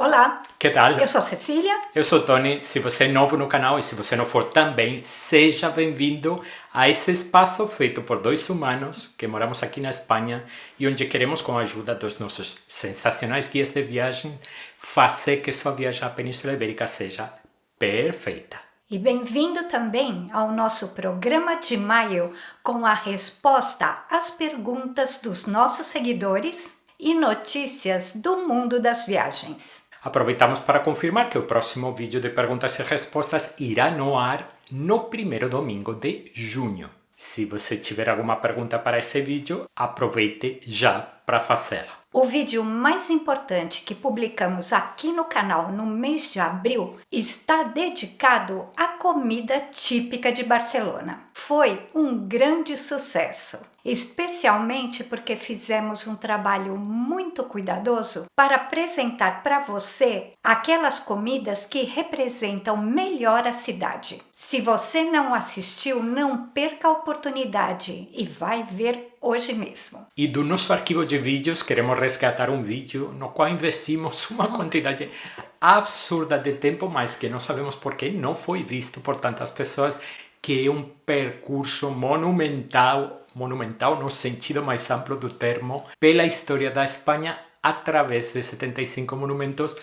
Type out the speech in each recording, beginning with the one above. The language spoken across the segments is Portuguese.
Olá, Que tal? eu sou Cecília. Eu sou Tony. Se você é novo no canal e se você não for também, seja bem-vindo a este espaço feito por dois humanos que moramos aqui na Espanha e onde queremos, com a ajuda dos nossos sensacionais guias de viagem, fazer que sua viagem à Península Ibérica seja perfeita. E bem-vindo também ao nosso programa de maio com a resposta às perguntas dos nossos seguidores e notícias do mundo das viagens. Aproveitamos para confirmar que o próximo vídeo de perguntas e respostas irá no ar no primeiro domingo de junho. Se você tiver alguma pergunta para esse vídeo, aproveite já para fazê-la. O vídeo mais importante que publicamos aqui no canal no mês de abril está dedicado à comida típica de Barcelona. Foi um grande sucesso, especialmente porque fizemos um trabalho muito cuidadoso para apresentar para você aquelas comidas que representam melhor a cidade. Se você não assistiu, não perca a oportunidade e vai ver hoje mesmo. E do nosso arquivo de vídeos, queremos resgatar um vídeo no qual investimos uma quantidade absurda de tempo, mas que não sabemos por que não foi visto por tantas pessoas, que é um percurso monumental no sentido mais amplo do termo, pela história da Espanha através de 75 monumentos,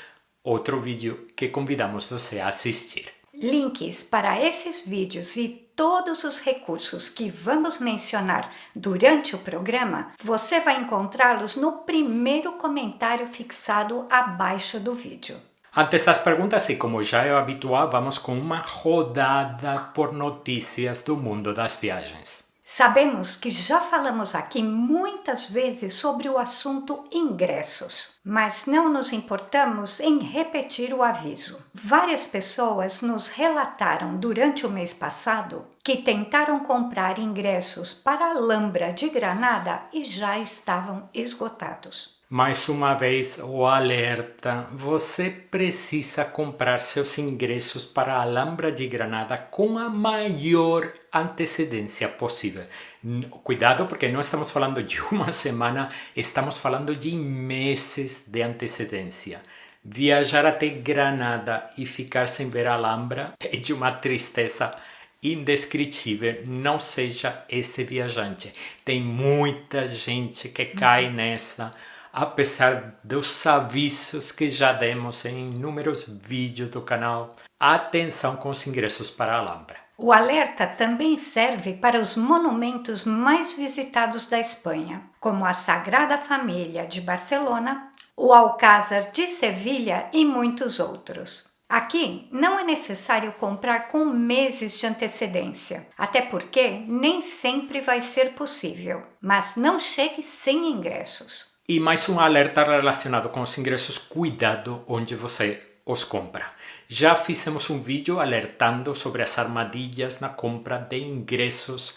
outro vídeo que convidamos você a assistir. Links para esses vídeos e todos os recursos que vamos mencionar durante o programa, você vai encontrá-los no primeiro comentário fixado abaixo do vídeo. Antes das perguntas, e como já é habitual, vamos com uma rodada por notícias do mundo das viagens. Sabemos que já falamos aqui muitas vezes sobre o assunto ingressos, mas não nos importamos em repetir o aviso. Várias pessoas nos relataram durante o mês passado que tentaram comprar ingressos para a Alhambra de Granada e já estavam esgotados. Mais uma vez, o alerta: você precisa comprar seus ingressos para a Alhambra de Granada com a maior antecedência possível. Cuidado, porque não estamos falando de uma semana, estamos falando de meses de antecedência. Viajar até Granada e ficar sem ver a Alhambra é de uma tristeza indescritível. Não seja esse viajante. Tem muita gente que cai nessa, apesar dos avisos que já demos em inúmeros vídeos do canal. Atenção com os ingressos para a Alhambra. O alerta também serve para os monumentos mais visitados da Espanha, como a Sagrada Família de Barcelona, o Alcázar de Sevilha e muitos outros. Aqui não é necessário comprar com meses de antecedência, até porque nem sempre vai ser possível, mas não chegue sem ingressos. E mais um alerta relacionado com os ingressos: cuidado onde você os compra. Já fizemos um vídeo alertando sobre as armadilhas na compra de ingressos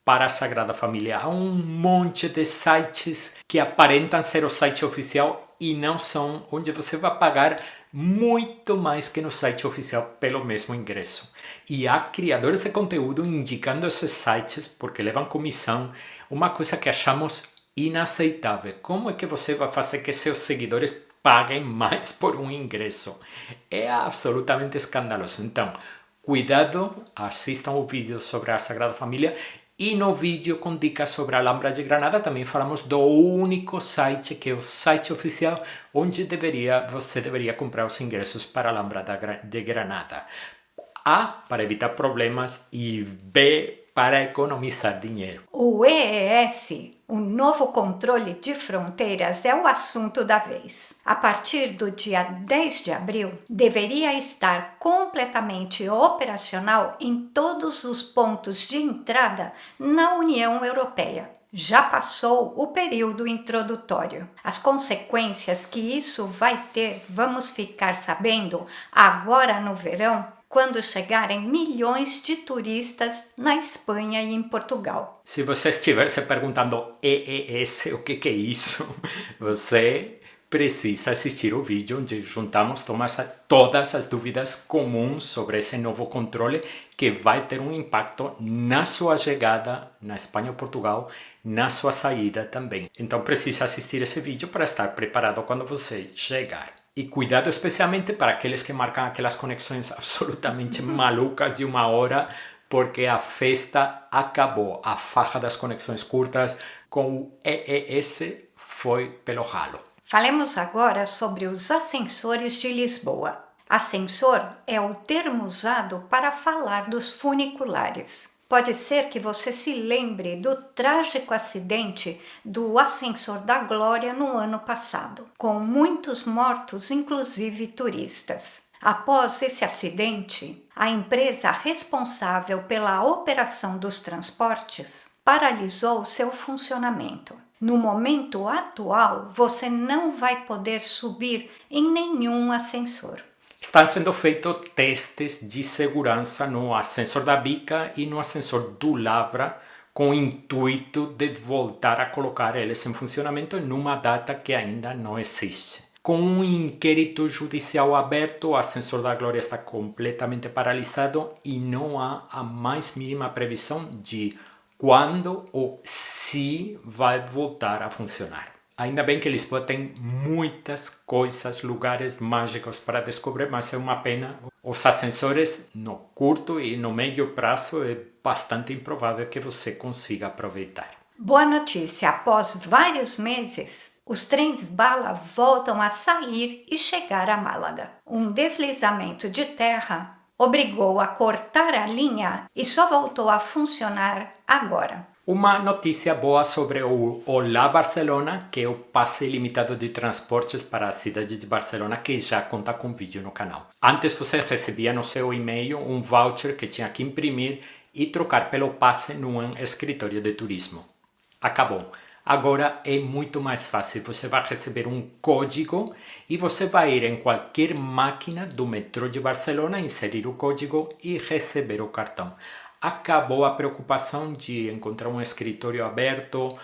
para a Sagrada Família. Há um monte de sites que aparentam ser o site oficial e não são, onde você vai pagar muito mais que no site oficial pelo mesmo ingresso. E há criadores de conteúdo indicando esses sites porque levam comissão, uma coisa que achamos inaceitável. Como é que você vai fazer que seus seguidores paguem mais por um ingresso? É absolutamente escandaloso. Então, cuidado, assistam o vídeo sobre a Sagrada Família. E no vídeo com dicas sobre a Alhambra de Granada também falamos do único site, que é o site oficial, onde você deveria comprar os ingressos para a Alhambra de Granada. A, para evitar problemas, e B, para economizar dinheiro. O EES, o novo controle de fronteiras, é o assunto da vez. A partir do dia 10 de abril, deveria estar completamente operacional em todos os pontos de entrada na União Europeia. Já passou o período introdutório. As consequências que isso vai ter, vamos ficar sabendo agora no verão, quando chegarem milhões de turistas na Espanha e em Portugal. Se você estiver se perguntando EES, o que é isso? Você precisa assistir o vídeo onde juntamos todas as dúvidas comuns sobre esse novo controle que vai ter um impacto na sua chegada na Espanha ou Portugal, na sua saída também. Então precisa assistir esse vídeo para estar preparado quando você chegar. E cuidado especialmente para aqueles que marcam aquelas conexões absolutamente malucas de 1 hora, porque a festa acabou. A farra das conexões curtas com o EES foi pelo ralo. Falemos agora sobre os ascensores de Lisboa. Ascensor é o termo usado para falar dos funiculares. Pode ser que você se lembre do trágico acidente do Ascensor da Glória no ano passado, com muitos mortos, inclusive turistas. Após esse acidente, a empresa responsável pela operação dos transportes paralisou seu funcionamento. No momento atual, você não vai poder subir em nenhum ascensor. Estão sendo feitos testes de segurança no ascensor da Bica e no ascensor do Lavra, com o intuito de voltar a colocar eles em funcionamento numa data que ainda não existe. Com um inquérito judicial aberto, o ascensor da Glória está completamente paralisado e não há a mais mínima previsão de quando ou se vai voltar a funcionar. Ainda bem que Lisboa tem muitas coisas, lugares mágicos para descobrir, mas é uma pena. Os ascensores no curto e no médio prazo é bastante improvável que você consiga aproveitar. Boa notícia, após vários meses, os trens bala voltam a sair e chegar a Málaga. Um deslizamento de terra obrigou a cortar a linha e só voltou a funcionar agora. Uma notícia boa sobre o Olá Barcelona, que é o passe ilimitado de transportes para a cidade de Barcelona, que já conta com vídeo no canal. Antes você recebia no seu e-mail um voucher que tinha que imprimir e trocar pelo passe num escritório de turismo. Acabou. Agora é muito mais fácil. Você vai receber um código e você vai ir em qualquer máquina do metrô de Barcelona, inserir o código e receber o cartão. Acabou a preocupação de encontrar um escritório aberto,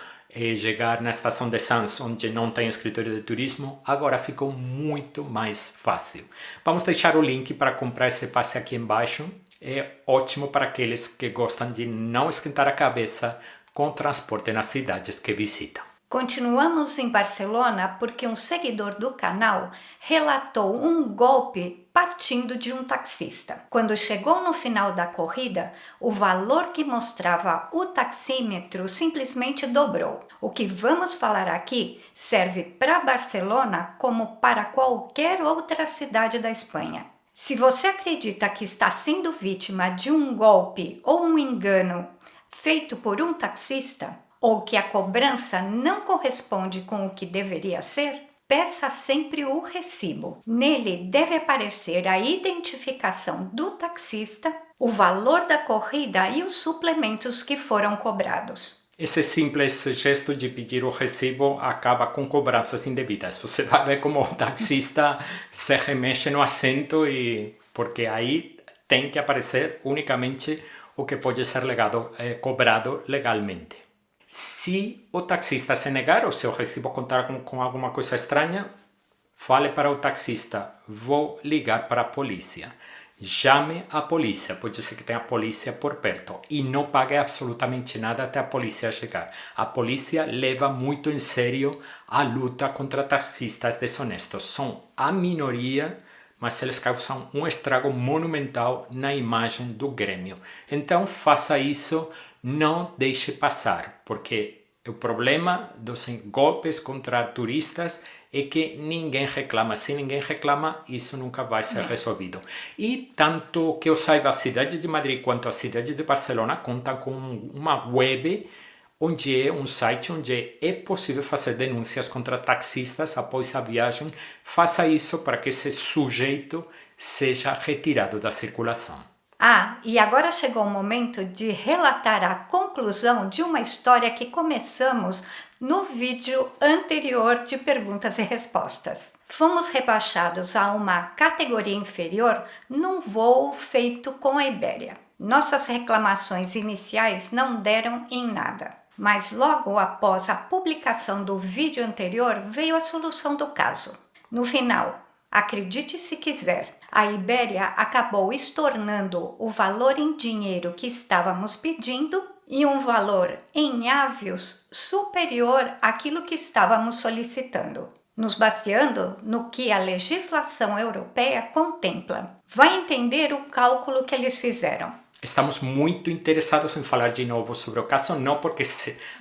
chegar na estação de Sants, onde não tem escritório de turismo. Agora ficou muito mais fácil. Vamos deixar o link para comprar esse passe aqui embaixo. É ótimo para aqueles que gostam de não esquentar a cabeça com transporte nas cidades que visitam. Continuamos em Barcelona porque um seguidor do canal relatou um golpe partindo de um taxista. Quando chegou no final da corrida, o valor que mostrava o taxímetro simplesmente dobrou. O que vamos falar aqui serve para Barcelona como para qualquer outra cidade da Espanha. Se você acredita que está sendo vítima de um golpe ou um engano feito por um taxista, ou que a cobrança não corresponde com o que deveria ser, peça sempre o recibo. Nele deve aparecer a identificação do taxista, o valor da corrida e os suplementos que foram cobrados. Esse simples gesto de pedir o recibo acaba com cobranças indevidas. Você vai ver como o taxista se remexe no assento, porque aí tem que aparecer unicamente o que pode ser cobrado legalmente. Se o taxista se negar ou se o recibo contar com alguma coisa estranha, fale para o taxista: vou ligar para a polícia. Chame a polícia, pode ser que tenha a polícia por perto, e não pague absolutamente nada até a polícia chegar. A polícia leva muito em sério a luta contra taxistas desonestos. São a minoria, mas eles causam um estrago monumental na imagem do grêmio. Então faça isso, não deixe passar, porque o problema dos golpes contra turistas é que ninguém reclama. Se ninguém reclama, isso nunca vai ser resolvido. E tanto que eu saiba, a cidade de Madrid quanto a cidade de Barcelona contam com uma web, onde é um site onde é possível fazer denúncias contra taxistas após a viagem. Faça isso para que esse sujeito seja retirado da circulação. E agora chegou o momento de relatar a conclusão de uma história que começamos no vídeo anterior de perguntas e respostas. Fomos rebaixados a uma categoria inferior num voo feito com a Ibéria. Nossas reclamações iniciais não deram em nada, mas logo após a publicação do vídeo anterior veio a solução do caso. No final, acredite se quiser, a Ibéria acabou estornando o valor em dinheiro que estávamos pedindo e um valor em avios superior àquilo que estávamos solicitando. nos baseando no que a legislação europeia contempla. Vai entender o cálculo que eles fizeram. Estamos muito interessados em falar de novo sobre o caso, não porque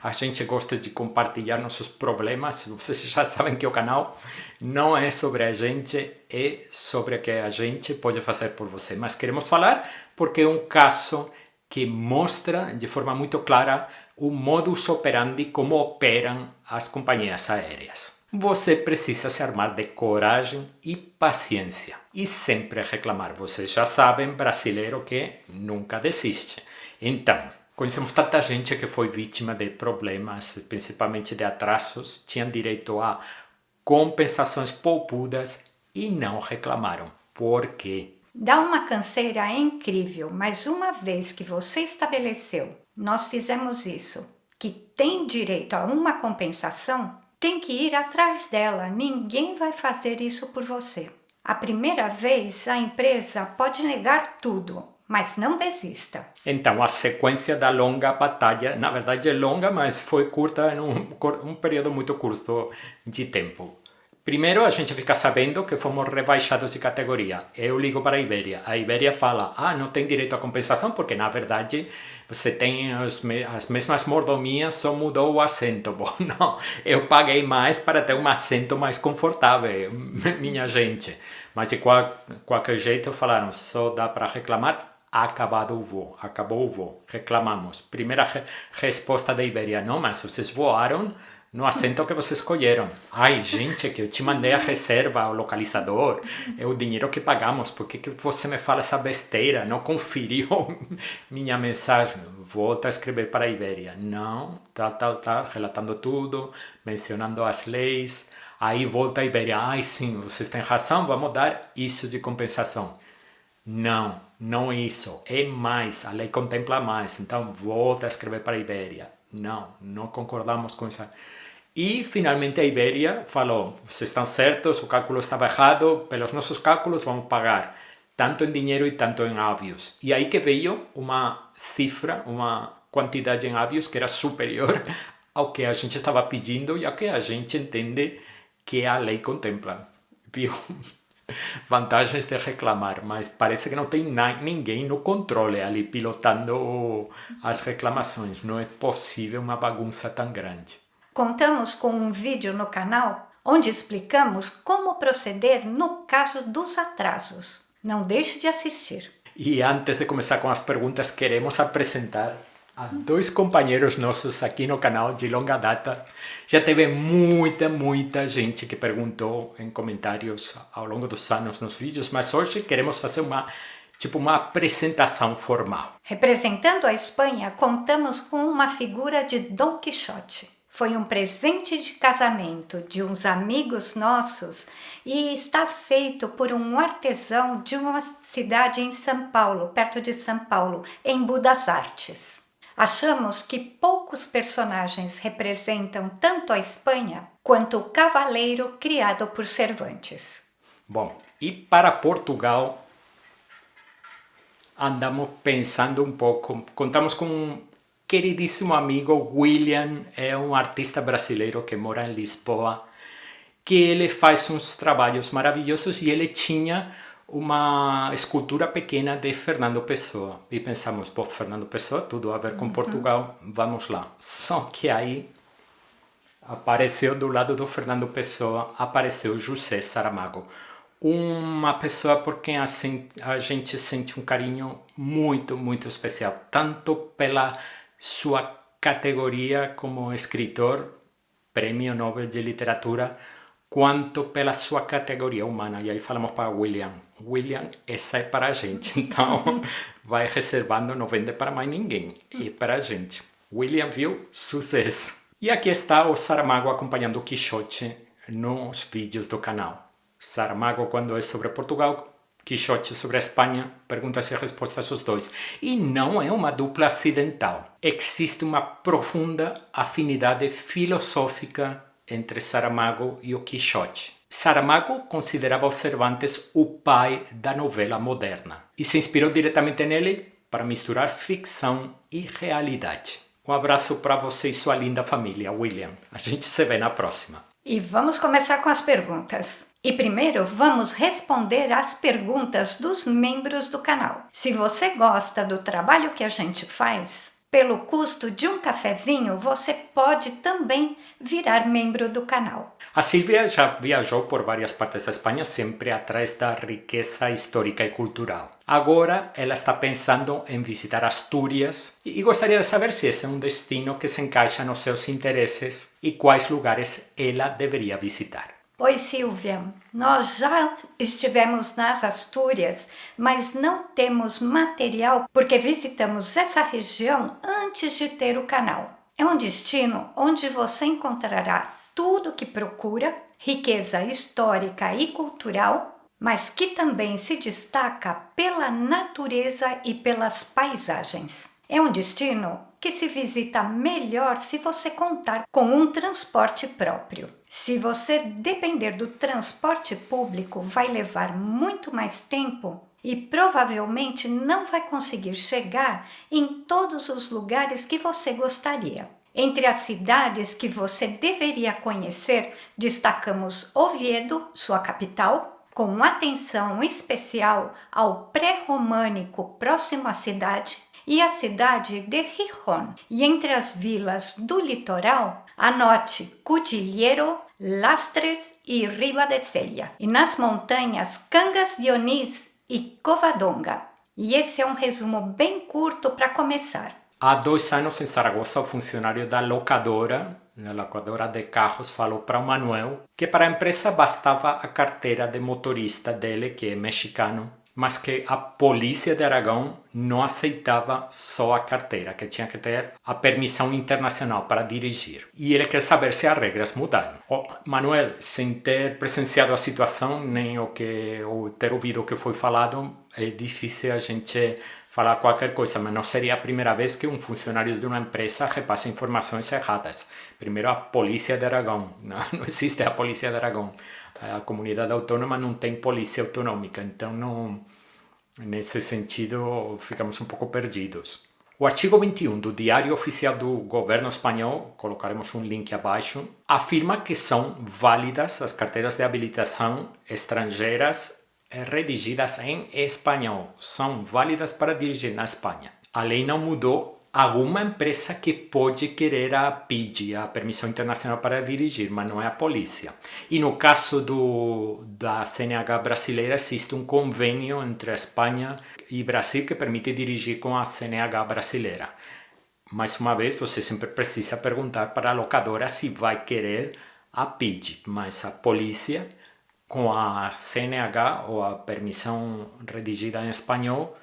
a gente gosta de compartilhar nossos problemas, vocês já sabem que o canal não é sobre a gente, é sobre o que a gente pode fazer por você. Mas queremos falar porque é um caso que mostra de forma muito clara o modus operandi, como operam as companhias aéreas. Você precisa se armar de coragem e paciência e sempre reclamar. Vocês já sabem, brasileiro que nunca desiste. Então, conhecemos tanta gente que foi vítima de problemas, principalmente de atrasos, tinham direito a compensações poupudas e não reclamaram. Por quê? Dá uma canseira incrível, mas uma vez que você estabeleceu, nós fizemos isso, que tem direito a uma compensação, tem que ir atrás dela, ninguém vai fazer isso por você. A primeira vez, a empresa pode negar tudo, mas não desista. Então, a sequência da longa batalha, na verdade é longa, mas foi curta em um período muito curto de tempo. Primeiro, a gente fica sabendo que fomos rebaixados de categoria. Eu ligo para a Iberia fala, não tem direito à compensação, porque na verdade você tem as mesmas mordomias, só mudou o assento. Bom, não, eu paguei mais para ter um assento mais confortável, minha gente. Mas de qualquer jeito falaram, só dá para reclamar, acabou o voo, reclamamos. Primeira resposta da Iberia, não, mas vocês voaram no assento que vocês escolheram. Ai, gente, que eu te mandei a reserva, o localizador, é o dinheiro que pagamos, por que você me fala essa besteira? Não conferiu minha mensagem? Volta a escrever para a Iberia. Não, tal, relatando tudo, mencionando as leis. Aí volta a Iberia. Ai, sim, vocês têm razão, vamos dar isso de compensação. Não isso, é mais, a lei contempla mais, então volta a escrever para a Iberia. Não concordamos com isso. E finalmente a Iberia falou, vocês estão certos, o cálculo estava errado, pelos nossos cálculos vamos pagar tanto em dinheiro e tanto em avios. E aí que veio uma cifra, uma quantidade em avios que era superior ao que a gente estava pedindo e ao que a gente entende que a lei contempla. Viu? Vantagens de reclamar, mas parece que não tem ninguém no controle ali pilotando as reclamações. Não é possível uma bagunça tão grande. Contamos com um vídeo no canal onde explicamos como proceder no caso dos atrasos. Não deixe de assistir. E antes de começar com as perguntas, queremos apresentar a dois companheiros nossos aqui no canal de longa data. Já teve muita gente que perguntou em comentários ao longo dos anos nos vídeos, mas hoje queremos fazer uma apresentação formal. Representando a Espanha, contamos com uma figura de Dom Quixote. Foi um presente de casamento de uns amigos nossos e está feito por um artesão de uma cidade em São Paulo, perto de São Paulo, em Budas Artes. Achamos que poucos personagens representam tanto a Espanha quanto o cavaleiro criado por Cervantes. Bom, e para Portugal, andamos pensando um pouco. Contamos com um queridíssimo amigo, William, é um artista brasileiro que mora em Lisboa, que ele faz uns trabalhos maravilhosos e ele tinha uma escultura pequena de Fernando Pessoa. E pensamos, Fernando Pessoa, tudo a ver com Portugal, vamos lá. Só que aí apareceu do lado do Fernando Pessoa, apareceu José Saramago. Uma pessoa por quem a gente sente um carinho muito especial, tanto pela sua categoria como escritor, Prêmio Nobel de Literatura, quanto pela sua categoria humana. E aí falamos para William, essa é para a gente, então vai reservando, não vende para mais ninguém, é para a gente. William, viu? Sucesso! E aqui está o Saramago acompanhando o Quixote nos vídeos do canal. Saramago quando é sobre Portugal, Quixote sobre a Espanha, perguntas e respostas os dois. E não é uma dupla acidental. Existe uma profunda afinidade filosófica entre Saramago e o Quixote. Saramago considerava o Cervantes o pai da novela moderna e se inspirou diretamente nele para misturar ficção e realidade. Um abraço para você e sua linda família, William. A gente se vê na próxima. E vamos começar com as perguntas. E primeiro vamos responder às perguntas dos membros do canal. Se você gosta do trabalho que a gente faz, pelo custo de um cafezinho, você pode também virar membro do canal. A Silvia já viajou por várias partes da Espanha, sempre atrás da riqueza histórica e cultural. Agora ela está pensando em visitar Astúrias e gostaria de saber se esse é um destino que se encaixa nos seus interesses e quais lugares ela deveria visitar. Oi, Silvia. Nós já estivemos nas Astúrias, mas não temos material porque visitamos essa região antes de ter o canal. É um destino onde você encontrará tudo o que procura, riqueza histórica e cultural, mas que também se destaca pela natureza e pelas paisagens. É um destino que se visita melhor se você contar com um transporte próprio. Se você depender do transporte público, vai levar muito mais tempo e provavelmente não vai conseguir chegar em todos os lugares que você gostaria. Entre as cidades que você deveria conhecer, destacamos Oviedo, sua capital, com atenção especial ao pré-românico próximo à cidade, e a cidade de Gijón. E entre as vilas do litoral, anote Cudillero, Lastres e Ribadesella. E nas montanhas, Cangas de Onís e Covadonga. E esse é um resumo bem curto para começar. Há 2 anos em Zaragoza, o funcionário da locadora de carros, falou para o Manuel que para a empresa bastava a carteira de motorista dele, que é mexicano, mas que a polícia de Aragão não aceitava só a carteira, que tinha que ter a permissão internacional para dirigir. E ele quer saber se as regras mudaram. Manuel, sem ter presenciado a situação, nem ou ter ouvido o que foi falado, é difícil a gente falar qualquer coisa, mas não seria a primeira vez que um funcionário de uma empresa repassa informações erradas. Primeiro, a polícia de Aragão. Não existe a polícia de Aragão. A comunidade autônoma não tem polícia autonômica, então não, nesse sentido ficamos um pouco perdidos. O artigo 21 do Diário Oficial do Governo Espanhol, colocaremos um link abaixo, afirma que são válidas as carteiras de habilitação estrangeiras redigidas em espanhol. São válidas para dirigir na Espanha. A lei não mudou. Alguma empresa que pode querer a PID, a Permissão Internacional para Dirigir, mas não é a polícia. E no caso da CNH brasileira, existe um convênio entre a Espanha e Brasil que permite dirigir com a CNH brasileira. Mais uma vez, você sempre precisa perguntar para a locadora se vai querer a PID, mas a polícia, com a CNH ou a Permissão Redigida em Espanhol,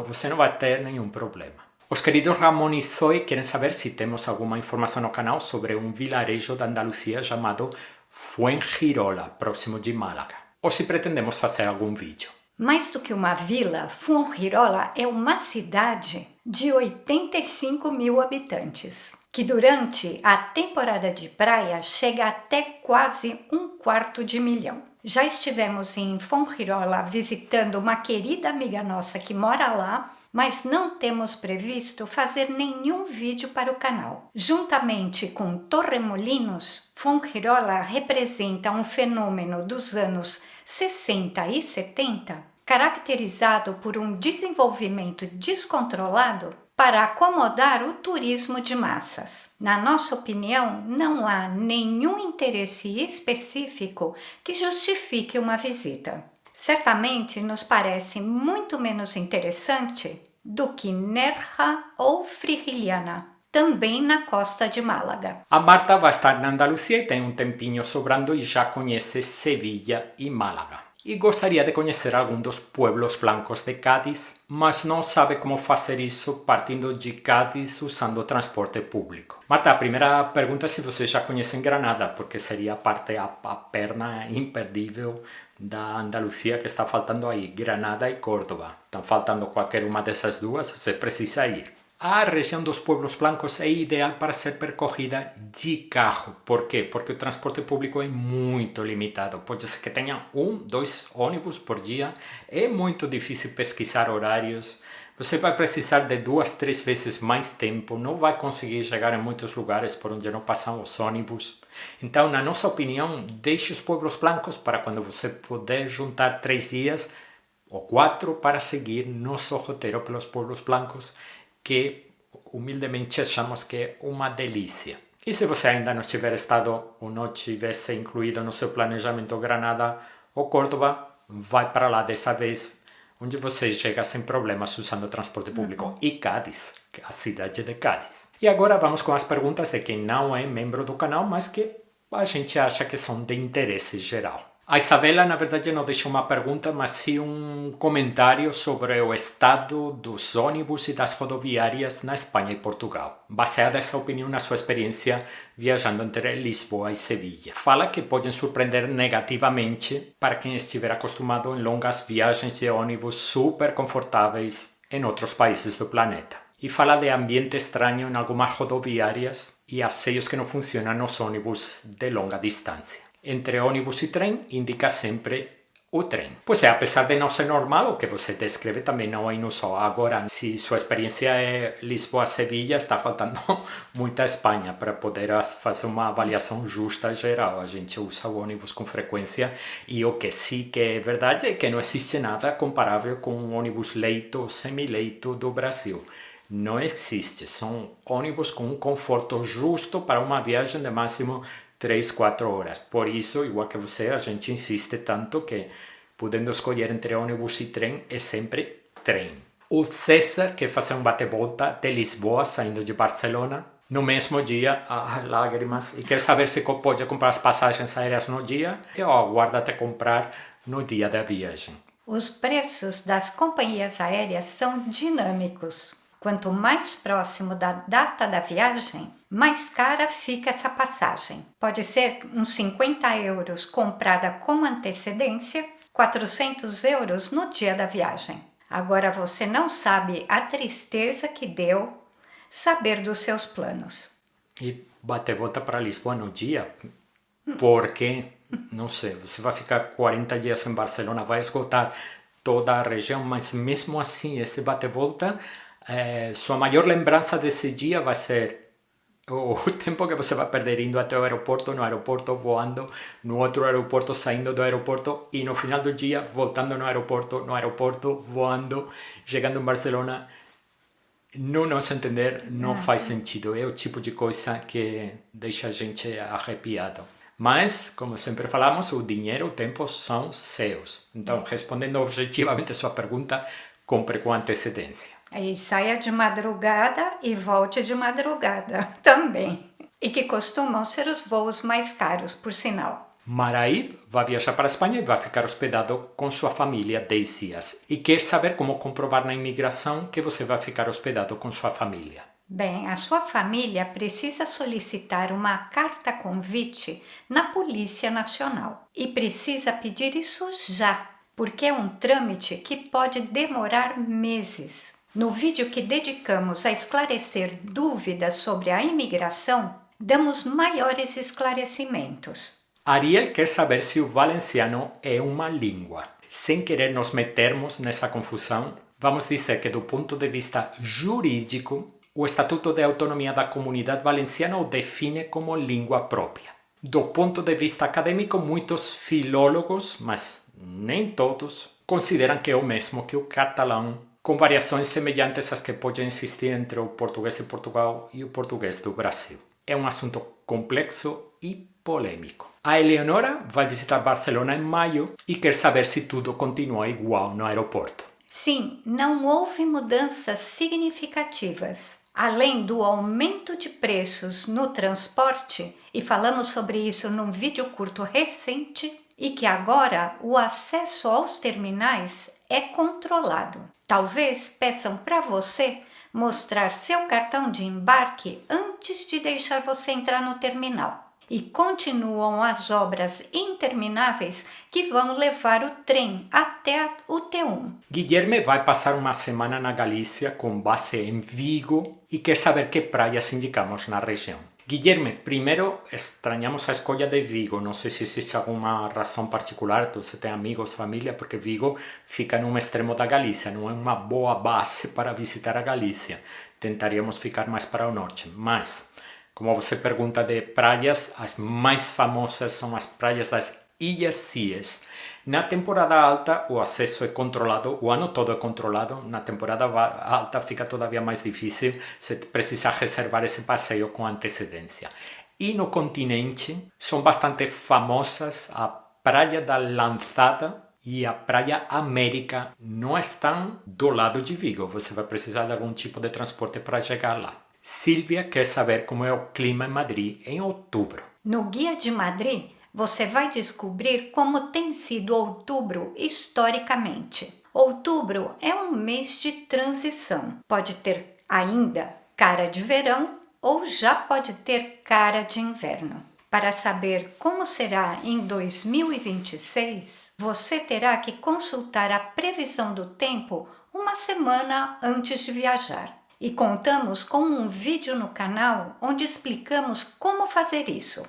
você não vai ter nenhum problema. Os queridos Ramon e Zoe querem saber se temos alguma informação no canal sobre um vilarejo da Andaluzia chamado Fuengirola, próximo de Málaga, ou se pretendemos fazer algum vídeo. Mais do que uma vila, Fuengirola é uma cidade de 85 mil habitantes, que durante a temporada de praia chega até quase 1/4 milhão. Já estivemos em Fuengirola visitando uma querida amiga nossa que mora lá, mas não temos previsto fazer nenhum vídeo para o canal. Juntamente com Torremolinos, Fuengirola representa um fenômeno dos anos 60 e 70, caracterizado por um desenvolvimento descontrolado para acomodar o turismo de massas. Na nossa opinião, não há nenhum interesse específico que justifique uma visita. Certamente nos parece muito menos interessante do que Nerja ou Frigiliana, também na costa de Málaga. A Marta vai estar na Andaluzia e tem um tempinho sobrando e já conhece Sevilha e Málaga. E gostaria de conhecer algum dos pueblos blancos de Cádiz, mas não sabe como fazer isso partindo de Cádiz usando o transporte público. Marta, a primeira pergunta é se você já conhece Granada, porque seria a perna imperdível da Andaluzia que está faltando aí, Granada e Córdoba. Estão faltando qualquer uma dessas duas, você precisa ir. A região dos pueblos blancos é ideal para ser percorrida de carro. Por quê? Porque o transporte público é muito limitado. Pode ser que tenha 1, 2 ônibus por dia. É muito difícil pesquisar horários. Você vai precisar de 2, 3 vezes mais tempo. Não vai conseguir chegar em muitos lugares por onde não passam os ônibus. Então, na nossa opinião, deixe os pueblos blancos para quando você puder juntar 3 dias ou 4 para seguir nosso roteiro pelos pueblos blancos, que humildemente achamos que é uma delícia. E se você ainda não tiver estado ou não tivesse incluído no seu planejamento Granada ou Córdoba, vai para lá dessa vez, onde você chega sem problemas usando transporte público. E Cádiz, a cidade de Cádiz. E agora vamos com as perguntas de quem não é membro do canal, mas que a gente acha que são de interesse geral. A Isabela, na verdade, não deixou uma pergunta, mas sim um comentário sobre o estado dos ônibus e das rodoviárias na Espanha e Portugal, baseada essa opinião na sua experiência viajando entre Lisboa e Sevilha. Fala que podem surpreender negativamente para quem estiver acostumado em longas viagens de ônibus super confortáveis em outros países do planeta. E fala de ambiente estranho em algumas rodoviárias e asseios que não funcionam nos ônibus de longa distância. Entre ônibus e trem, indica sempre o trem. Pois é, apesar de não ser normal, o que você descreve também não é inusual. Agora, se sua experiência é Lisboa-Sevilha, está faltando muita Espanha para poder fazer uma avaliação justa geral. A gente usa o ônibus com frequência e o que sim que é verdade é que não existe nada comparável com um ônibus leito ou semileito do Brasil. Não existe. São ônibus com um conforto justo para uma viagem de máximo 3, 4 horas. Por isso, igual que você, a gente insiste tanto que, podendo escolher entre ônibus e trem, é sempre trem. O César quer fazer um bate-volta de Lisboa, saindo de Barcelona, no mesmo dia, lágrimas, e quer saber se pode comprar as passagens aéreas no dia ou aguarda até comprar no dia da viagem. Os preços das companhias aéreas são dinâmicos. Quanto mais próximo da data da viagem, mais cara fica essa passagem. Pode ser uns 50 euros comprada com antecedência, 400 euros no dia da viagem. Agora você não sabe a tristeza que deu saber dos seus planos. E bate-volta para Lisboa no dia, porque, não sei, você vai ficar 40 dias em Barcelona, vai esgotar toda a região, mas mesmo assim, esse bate-volta, sua maior lembrança desse dia vai ser o tempo que você vai perder indo até o aeroporto, no aeroporto voando, no outro aeroporto saindo do aeroporto e no final do dia voltando no aeroporto voando, chegando em Barcelona. No nosso entender, não faz sentido. É o tipo de coisa que deixa a gente arrepiado. Mas, como sempre falamos, o dinheiro e o tempo são seus. Então, respondendo objetivamente a sua pergunta, compre com antecedência. Aí saia de madrugada e volte de madrugada também. E que costumam ser os voos mais caros, por sinal. Maraí vai viajar para a Espanha e vai ficar hospedado com sua família 10 dias. E quer saber como comprovar na imigração que você vai ficar hospedado com sua família. Bem, a sua família precisa solicitar uma carta-convite na Polícia Nacional. E precisa pedir isso já, porque é um trâmite que pode demorar meses. No vídeo que dedicamos a esclarecer dúvidas sobre a imigração, damos maiores esclarecimentos. Ariel quer saber se o valenciano é uma língua. Sem querer nos metermos nessa confusão, vamos dizer que do ponto de vista jurídico, o Estatuto de Autonomia da Comunidade Valenciana o define como língua própria. Do ponto de vista acadêmico, muitos filólogos, mas nem todos, consideram que é o mesmo que o catalão, com variações semelhantes às que podem existir entre o português de Portugal e o português do Brasil. É um assunto complexo e polêmico. A Eleonora vai visitar Barcelona em maio e quer saber se tudo continua igual no aeroporto. Sim, não houve mudanças significativas. Além do aumento de preços no transporte, e falamos sobre isso num vídeo curto recente, e que agora o acesso aos terminais é controlado. Talvez peçam para você mostrar seu cartão de embarque antes de deixar você entrar no terminal. E continuam as obras intermináveis que vão levar o trem até o T1. Guilherme vai passar uma semana na Galícia com base em Vigo e quer saber que praias indicamos na região. Guilherme, primeiro estranhamos a escolha de Vigo. Não sei se existe alguma razão particular, você tem amigos, família, porque Vigo fica num extremo da Galícia, não é uma boa base para visitar a Galícia. Tentaríamos ficar mais para o norte, mas Como você pergunta de praias, as mais famosas são as praias das Ilhas Cíes. Na temporada alta, o acesso é controlado, o ano todo é controlado. Na temporada alta fica todavía mais difícil, você precisa reservar esse passeio com antecedência. E no continente, são bastante famosas a Praia da Lanzada e a Praia América. Não estão do lado de Vigo, você vai precisar de algum tipo de transporte para chegar lá. Silvia quer saber como é o clima em Madrid em outubro. No Guia de Madrid, você vai descobrir como tem sido outubro historicamente. Outubro é um mês de transição. Pode ter ainda cara de verão ou já pode ter cara de inverno. Para saber como será em 2026, você terá que consultar a previsão do tempo uma semana antes de viajar. E contamos com um vídeo no canal onde explicamos como fazer isso.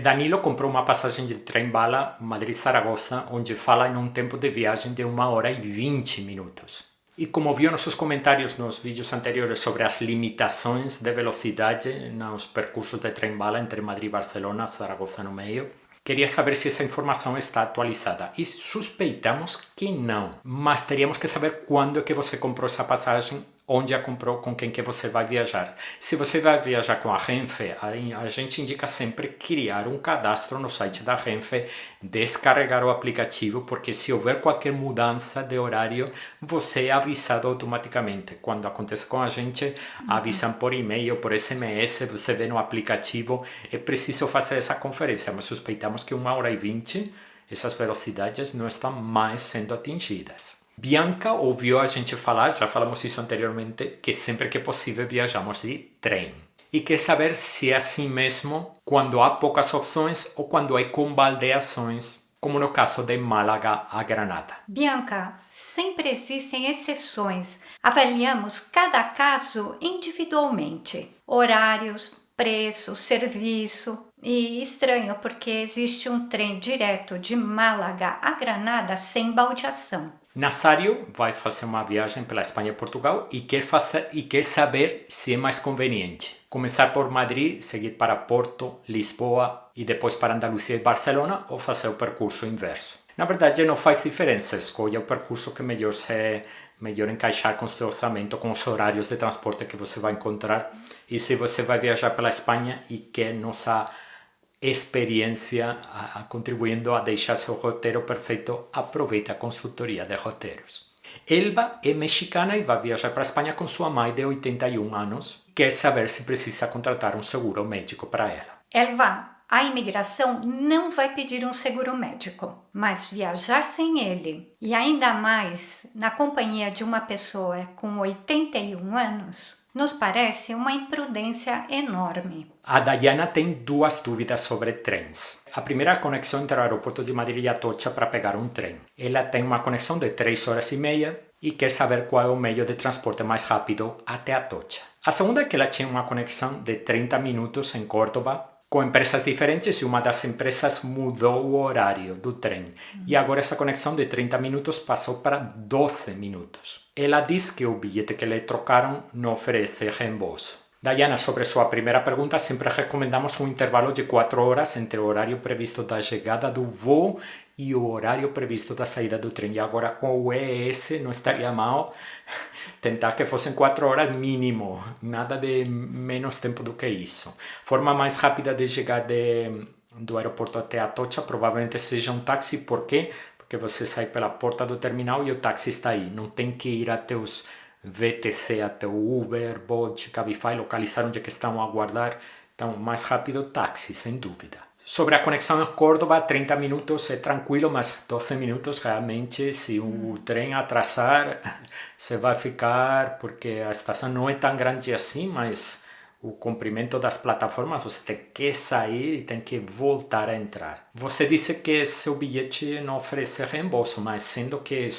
Danilo comprou uma passagem de trem-bala Madrid-Zaragoza, onde fala em um tempo de viagem de 1h20 minutos. E como viu nossos comentários nos vídeos anteriores sobre as limitações de velocidade nos percursos de trem-bala entre Madrid e Barcelona, Zaragoza no meio, queria saber se essa informação está atualizada. E suspeitamos que não, mas teríamos que saber quando que você comprou essa passagem, onde a comprou, com quem que você vai viajar. Se você vai viajar com a Renfe, a gente indica sempre criar um cadastro no site da Renfe, descarregar o aplicativo, porque se houver qualquer mudança de horário, você é avisado automaticamente. Quando acontece com a gente, avisam por e-mail, por SMS, você vê no aplicativo. É preciso fazer essa conferência, mas suspeitamos que 1h20, essas velocidades não estão mais sendo atingidas. Bianca ouviu a gente falar, já falamos isso anteriormente, que sempre que possível viajamos de trem. E quer saber se é assim mesmo quando há poucas opções ou quando há convaldeações, como no caso de Málaga a Granada. Bianca, sempre existem exceções. Avaliamos cada caso individualmente. Horários, preço, serviço. E estranho porque existe um trem direto de Málaga a Granada sem baldeação. Nazário vai fazer uma viagem pela Espanha e Portugal e quer saber se é mais conveniente começar por Madrid, seguir para Porto, Lisboa e depois para Andaluzia e Barcelona ou fazer o percurso inverso. Na verdade, não faz diferença, escolha o percurso que melhor encaixar com o seu orçamento, com os horários de transporte que você vai encontrar. E se você vai viajar pela Espanha e quer nossa experiência contribuindo a deixar seu roteiro perfeito, aproveita a consultoria de roteiros. Elba é mexicana e vai viajar para a Espanha com sua mãe de 81 anos. Quer saber se precisa contratar um seguro médico para ela. Elva, a imigração não vai pedir um seguro médico, mas viajar sem ele, e ainda mais na companhia de uma pessoa com 81 anos, nos parece uma imprudência enorme. A Dayana tem duas dúvidas sobre trens. A primeira é a conexão entre o aeroporto de Madrid e Atocha para pegar um trem. Ela tem uma conexão de 3h30 e quer saber qual é o meio de transporte mais rápido até Atocha. A segunda é que ela tinha uma conexão de 30 minutos em Córdoba, com empresas diferentes, e uma das empresas mudou o horário do trem. E agora essa conexão de 30 minutos passou para 12 minutos. Ela diz que o bilhete que lhe trocaram não oferece reembolso. Dayana, sobre sua primeira pergunta, sempre recomendamos um intervalo de 4 horas entre o horário previsto da chegada do voo e o horário previsto da saída do trem. E agora com o EES não estaria mal tentar que fossem 4 horas mínimo, nada de menos tempo do que isso. Forma mais rápida de chegar do aeroporto até Atocha provavelmente seja um táxi. Por quê? Porque você sai pela porta do terminal e o táxi está aí. Não tem que ir até os VTC, até o Uber, Bolt, Cabify, localizar onde é que estão a aguardar. Então, mais rápido táxi, sem dúvida. Sobre a conexão a Córdoba, 30 minutos é tranquilo, mas 12 minutos realmente, se o trem atrasar, você vai ficar, porque a estação não é tão grande assim, mas o comprimento das plataformas, você tem que sair e tem que voltar a entrar. Você disse que seu bilhete não oferece reembolso, mas sendo que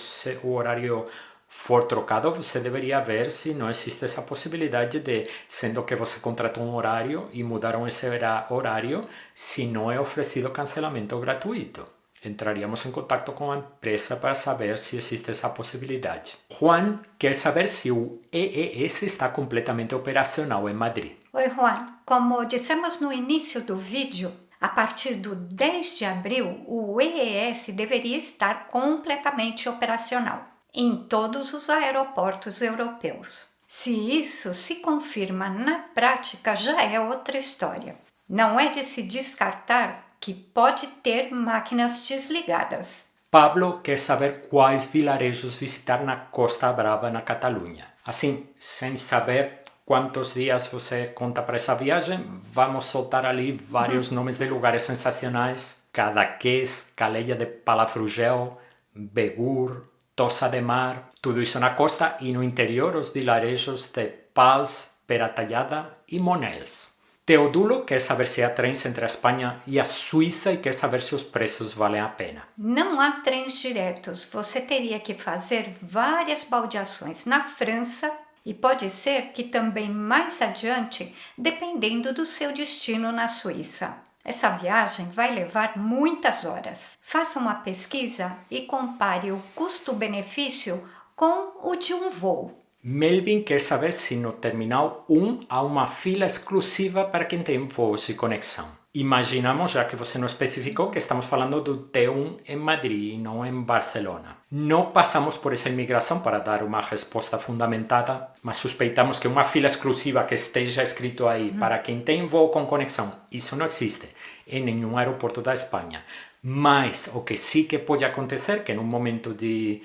o horário for trocado, você deveria ver se não existe essa possibilidade de, sendo que você contratou um horário e mudaram esse horário, se não é oferecido cancelamento gratuito. Entraríamos em contato com a empresa para saber se existe essa possibilidade. Juan quer saber se o EES está completamente operacional em Madrid. Oi, Juan. Como dissemos no início do vídeo, a partir do 10 de abril, o EES deveria estar completamente operacional em todos os aeroportos europeus. Se isso se confirma na prática, já é outra história. Não é de se descartar que pode ter máquinas desligadas. Pablo quer saber quais vilarejos visitar na Costa Brava, na Catalunha. Assim, sem saber quantos dias você conta para essa viagem, vamos soltar ali vários nomes de lugares sensacionais: Cadaqués, Calella de Palafrugell, Begur, Tossa de Mar, tudo isso na costa, e no interior os vilarejos de Pals, Peratallada e Monels. Teodulo quer saber se há trens entre a Espanha e a Suíça e quer saber se os preços valem a pena. Não há trens diretos, você teria que fazer várias baldeações na França e pode ser que também mais adiante, dependendo do seu destino na Suíça. Essa viagem vai levar muitas horas. Faça uma pesquisa e compare o custo-benefício com o de um voo. Melvin quer saber se no Terminal 1 há uma fila exclusiva para quem tem voos e conexão. Imaginamos, já que você não especificou, que estamos falando do T1 em Madrid e não em Barcelona. Não passamos por essa imigração para dar uma resposta fundamentada, mas suspeitamos que uma fila exclusiva que esteja escrito aí para quem tem voo com conexão, isso não existe em nenhum aeroporto da Espanha. Mas o que sim que pode acontecer, que num momento de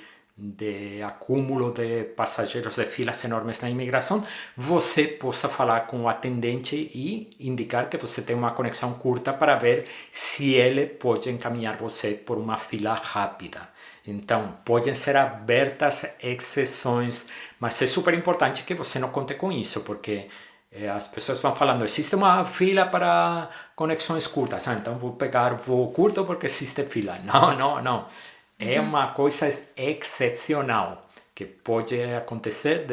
acúmulo de passageiros de filas enormes na imigração, você possa falar com o atendente e indicar que você tem uma conexão curta para ver se ele pode encaminhar você por uma fila rápida. Então, podem ser abertas exceções, mas é super importante que você não conte com isso, porque as pessoas vão falando, existe uma fila para conexões curtas, então vou pegar voo curto porque existe fila. Não. É uma coisa excepcional que pode acontecer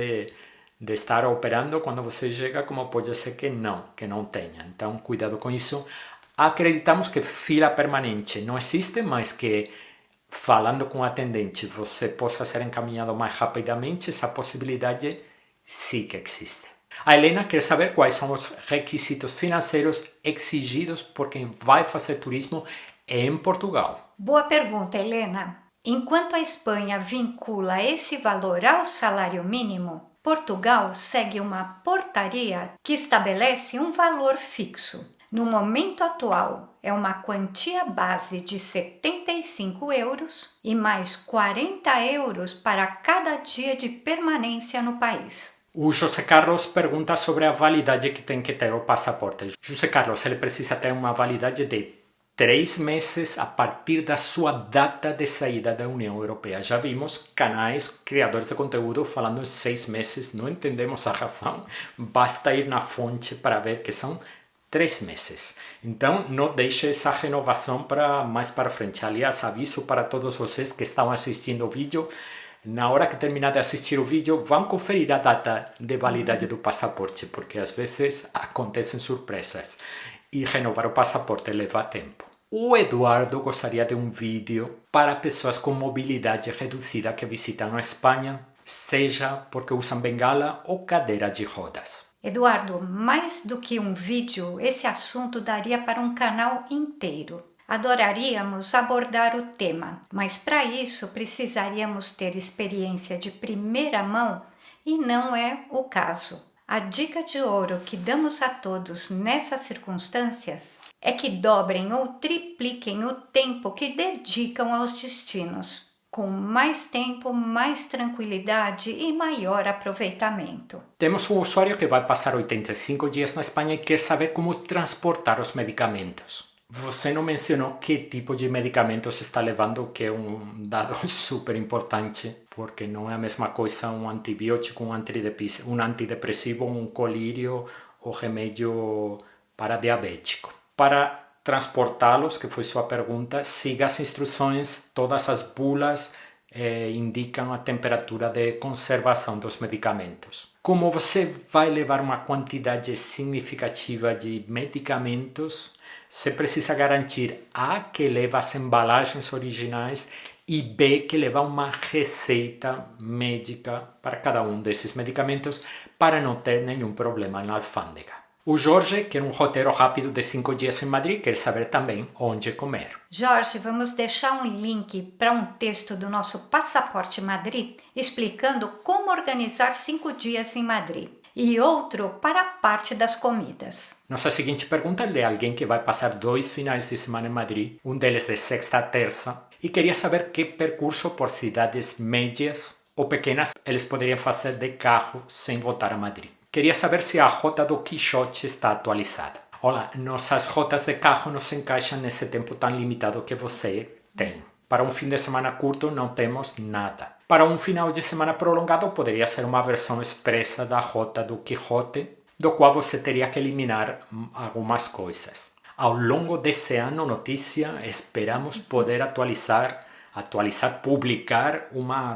de estar operando quando você chega, como pode ser que não tenha. Então, cuidado com isso. Acreditamos que fila permanente não existe, mas que falando com o atendente você possa ser encaminhado mais rapidamente, essa possibilidade sim que existe. A Helena quer saber quais são os requisitos financeiros exigidos por quem vai fazer turismo em Portugal. Boa pergunta, Helena. Enquanto a Espanha vincula esse valor ao salário mínimo, Portugal segue uma portaria que estabelece um valor fixo. No momento atual, é uma quantia base de 75 euros e mais 40 euros para cada dia de permanência no país. O José Carlos pergunta sobre a validade que tem que ter o passaporte. José Carlos, ele precisa ter uma validade de 3 meses a partir da sua data de saída da União Europeia. Já vimos canais, criadores de conteúdo falando em 6 meses, não entendemos a razão, basta ir na fonte para ver que são 3 meses. Então, não deixe essa renovação para mais para frente. Aliás, aviso para todos vocês que estão assistindo o vídeo, na hora que terminar de assistir o vídeo, vão conferir a data de validade do passaporte, porque às vezes acontecem surpresas. E renovar o passaporte leva tempo. O Eduardo gostaria de um vídeo para pessoas com mobilidade reduzida que visitam a Espanha, seja porque usam bengala ou cadeira de rodas. Eduardo, mais do que um vídeo, esse assunto daria para um canal inteiro. Adoraríamos abordar o tema, mas para isso precisaríamos ter experiência de primeira mão e não é o caso. A dica de ouro que damos a todos nessas circunstâncias é que dobrem ou tripliquem o tempo que dedicam aos destinos. Com mais tempo, mais tranquilidade e maior aproveitamento. Temos um usuário que vai passar 85 dias na Espanha e quer saber como transportar os medicamentos. Você não mencionou que tipo de medicamentos está levando, que é um dado super importante, porque não é a mesma coisa um antibiótico, um antidepressivo, um colírio ou remédio para diabético. Para transportá-los, que foi sua pergunta, siga as instruções, todas as bulas indicam a temperatura de conservação dos medicamentos. Como você vai levar uma quantidade significativa de medicamentos, você precisa garantir A, que leva as embalagens originais e B, que leva uma receita médica para cada um desses medicamentos para não ter nenhum problema na alfândega. O Jorge quer um roteiro rápido de 5 dias em Madrid, quer saber também onde comer. Jorge, vamos deixar um link para um texto do nosso Passaporte Madrid explicando como organizar 5 dias em Madrid e outro para a parte das comidas. Nossa seguinte pergunta é de alguém que vai passar 2 finais de semana em Madrid, um deles de sexta a terça, e queria saber que percurso por cidades médias ou pequenas eles poderiam fazer de carro sem voltar a Madrid. Queria saber se a rota do Quixote está atualizada. Olá, nossas rotas de carro não se encaixam nesse tempo tão limitado que você tem. Para um fim de semana curto não temos nada. Para um final de semana prolongado poderia ser uma versão expressa da rota do Quixote, do qual você teria que eliminar algumas coisas. Ao longo desse ano, notícia, esperamos poder publicar uma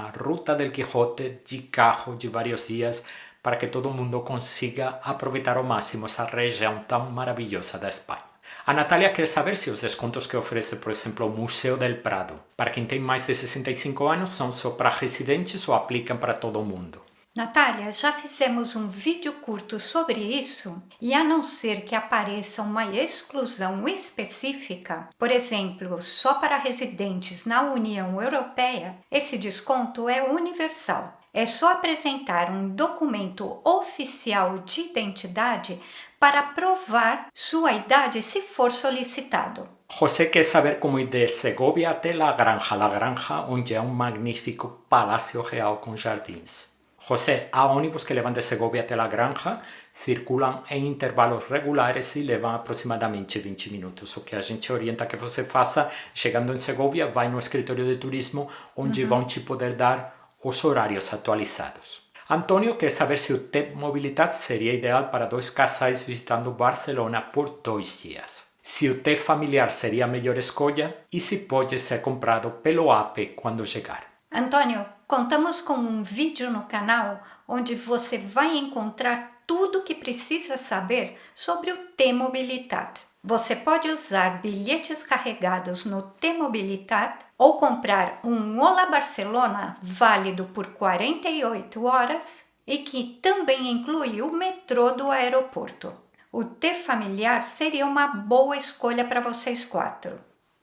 ruta del Quijote de carro de vários dias para que todo mundo consiga aproveitar ao máximo essa região tão maravilhosa da Espanha. A Natália quer saber se os descontos que oferece, por exemplo, o Museu del Prado, para quem tem mais de 65 anos, são só para residentes ou aplicam para todo mundo. Natália, já fizemos um vídeo curto sobre isso e a não ser que apareça uma exclusão específica, por exemplo, só para residentes na União Europeia, esse desconto é universal. É só apresentar um documento oficial de identidade para provar sua idade se for solicitado. José quer saber como ir de Segovia até La Granja, onde é um magnífico palácio real com jardins. José, há ônibus que levam de Segovia até La Granja, circulam em intervalos regulares e levam aproximadamente 20 minutos. O que a gente orienta que você faça, chegando em Segovia, vai no escritório de turismo, onde vão te poder dar os horários atualizados. Antônio quer saber se o T-Mobilitat seria ideal para 2 casais visitando Barcelona por 2 dias. Se o T-Familiar seria a melhor escolha e se pode ser comprado pelo app quando chegar. Antônio, contamos com um vídeo no canal onde você vai encontrar tudo o que precisa saber sobre o T-Mobilitat. Você pode usar bilhetes carregados no T-Mobilitat ou comprar um Olá Barcelona válido por 48 horas e que também inclui o metrô do aeroporto. O T-Familiar seria uma boa escolha para vocês 4.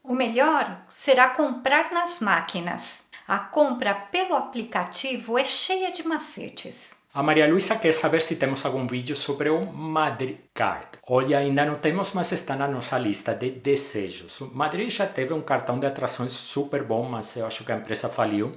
O melhor será comprar nas máquinas. A compra pelo aplicativo é cheia de macetes. A Maria Luísa quer saber se temos algum vídeo sobre o Madrid Card. Olha, ainda não temos, mas está na nossa lista de desejos. O Madrid já teve um cartão de atrações super bom, mas eu acho que a empresa faliu.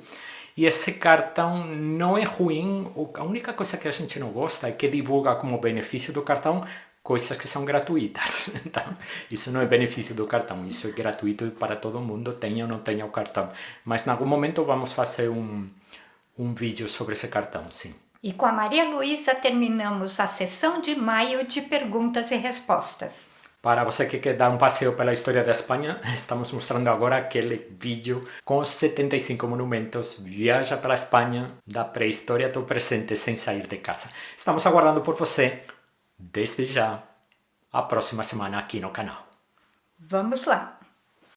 E esse cartão não é ruim, a única coisa que a gente não gosta é que divulga como benefício do cartão coisas que são gratuitas. Então, isso não é benefício do cartão, isso é gratuito para todo mundo, tenha ou não tenha o cartão. Mas em algum momento vamos fazer um vídeo sobre esse cartão, sim. E com a Maria Luísa terminamos a sessão de maio de perguntas e respostas. Para você que quer dar um passeio pela história da Espanha, estamos mostrando agora aquele vídeo com os 75 monumentos. Viaja pela Espanha, da pré-história até o presente, sem sair de casa. Estamos aguardando por você, desde já, a próxima semana aqui no canal. Vamos lá!